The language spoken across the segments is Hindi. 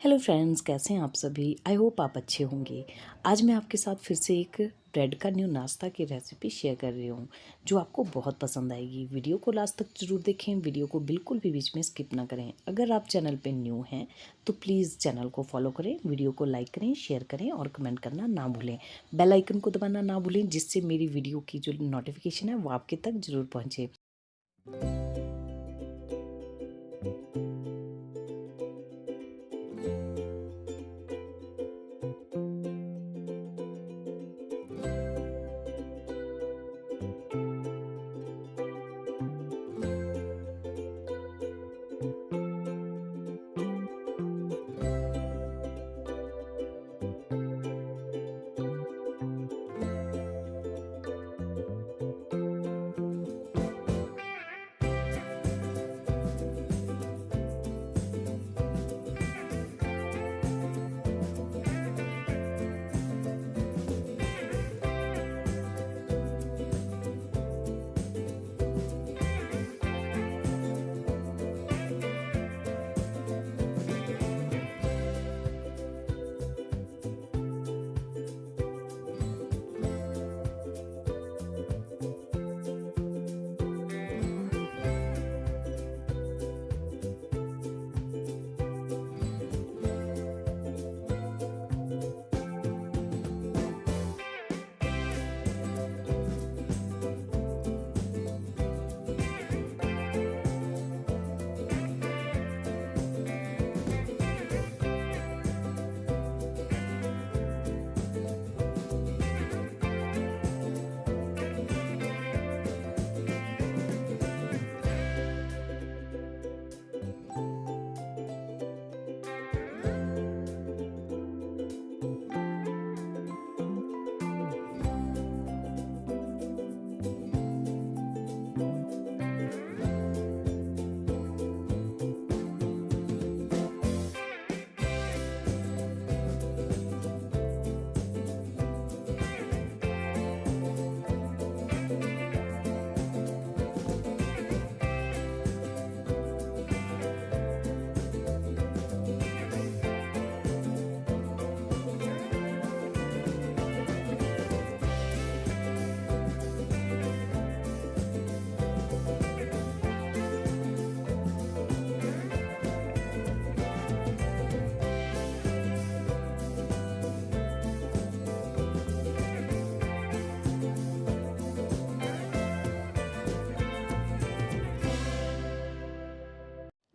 हेलो फ्रेंड्स, कैसे हैं आप सभी। आई होप आप अच्छे होंगे। आज मैं आपके साथ फिर से एक ब्रेड का न्यू नाश्ता की रेसिपी शेयर कर रही हूँ जो आपको बहुत पसंद आएगी। वीडियो को लास्ट तक जरूर देखें, वीडियो को बिल्कुल भी बीच में स्किप ना करें। अगर आप चैनल पे न्यू हैं तो प्लीज़ चैनल को फॉलो करें, वीडियो को लाइक करें, शेयर करें और कमेंट करना ना भूलें। बेल आइकन को दबाना ना भूलें जिससे मेरी वीडियो की जो नोटिफिकेशन है वो आपके तक ज़रूर पहुँचे।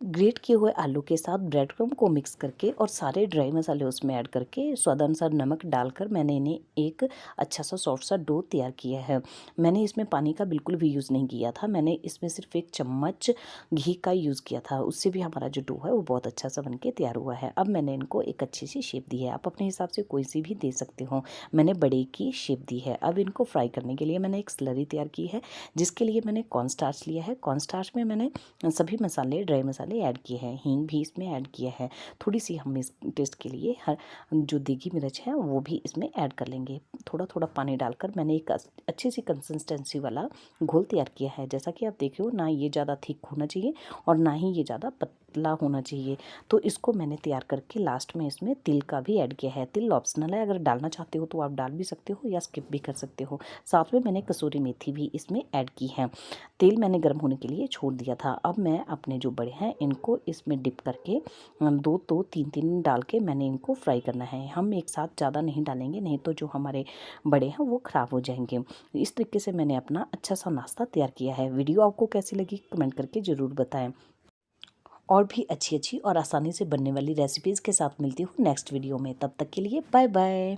ग्रेट किए हुए आलू के साथ ब्रेड क्रम्ब को मिक्स करके और सारे ड्राई मसाले उसमें ऐड करके स्वादानुसार नमक डालकर मैंने इन्हें एक अच्छा सा सॉफ्ट सा डो तैयार किया है। मैंने इसमें पानी का बिल्कुल भी यूज़ नहीं किया था, मैंने इसमें सिर्फ 1 चम्मच घी का यूज़ किया था। उससे भी हमारा जो डो है वो बहुत अच्छा सा बन के तैयार हुआ है। अब मैंने इनको एक अच्छी सी शेप दी है, आप अपने हिसाब से कोई सी भी दे सकते हो। मैंने बड़े की शेप दी है। अब इनको फ्राई करने के लिए मैंने एक स्लरी तैयार की है जिसके लिए मैंने कॉर्नस्टार्च लिया है। कॉर्नस्टार्च में मैंने सभी मसाले, ड्राई मसाले ऐड किए हैं, हींग भी इसमें ऐड किया है। थोड़ी सी हम इस टेस्ट के लिए जो देगी मिर्च है वो भी इसमें ऐड कर लेंगे। थोड़ा थोड़ा पानी डालकर मैंने एक अच्छी सी कंसिस्टेंसी वाला घोल तैयार किया है। जैसा कि आप देख रहे हो, ना ये ज़्यादा थिक होना चाहिए और ना ही ये ज़्यादा पतला होना चाहिए। तो इसको मैंने तैयार करके लास्ट में इसमें तिल का भी ऐड किया है। तिल ऑप्शनल है, अगर डालना चाहते हो तो आप डाल भी सकते हो या स्किप भी कर सकते हो। साथ में मैंने कसूरी मेथी भी इसमें ऐड की है। तेल मैंने गर्म होने के लिए छोड़ दिया था। अब मैं अपने जो बड़े हैं इनको इसमें डिप करके 2-3 डाल के मैंने इनको फ्राई करना है। हम एक साथ ज़्यादा नहीं डालेंगे, नहीं तो जो हमारे बड़े हैं वो ख़राब हो जाएंगे। इस तरीके से मैंने अपना अच्छा सा नाश्ता तैयार किया है। वीडियो आपको कैसी लगी कमेंट करके ज़रूर बताएं। और भी अच्छी अच्छी और आसानी से बनने वाली रेसिपीज़ के साथ मिलती हूँ नेक्स्ट वीडियो में। तब तक के लिए बाय बाय।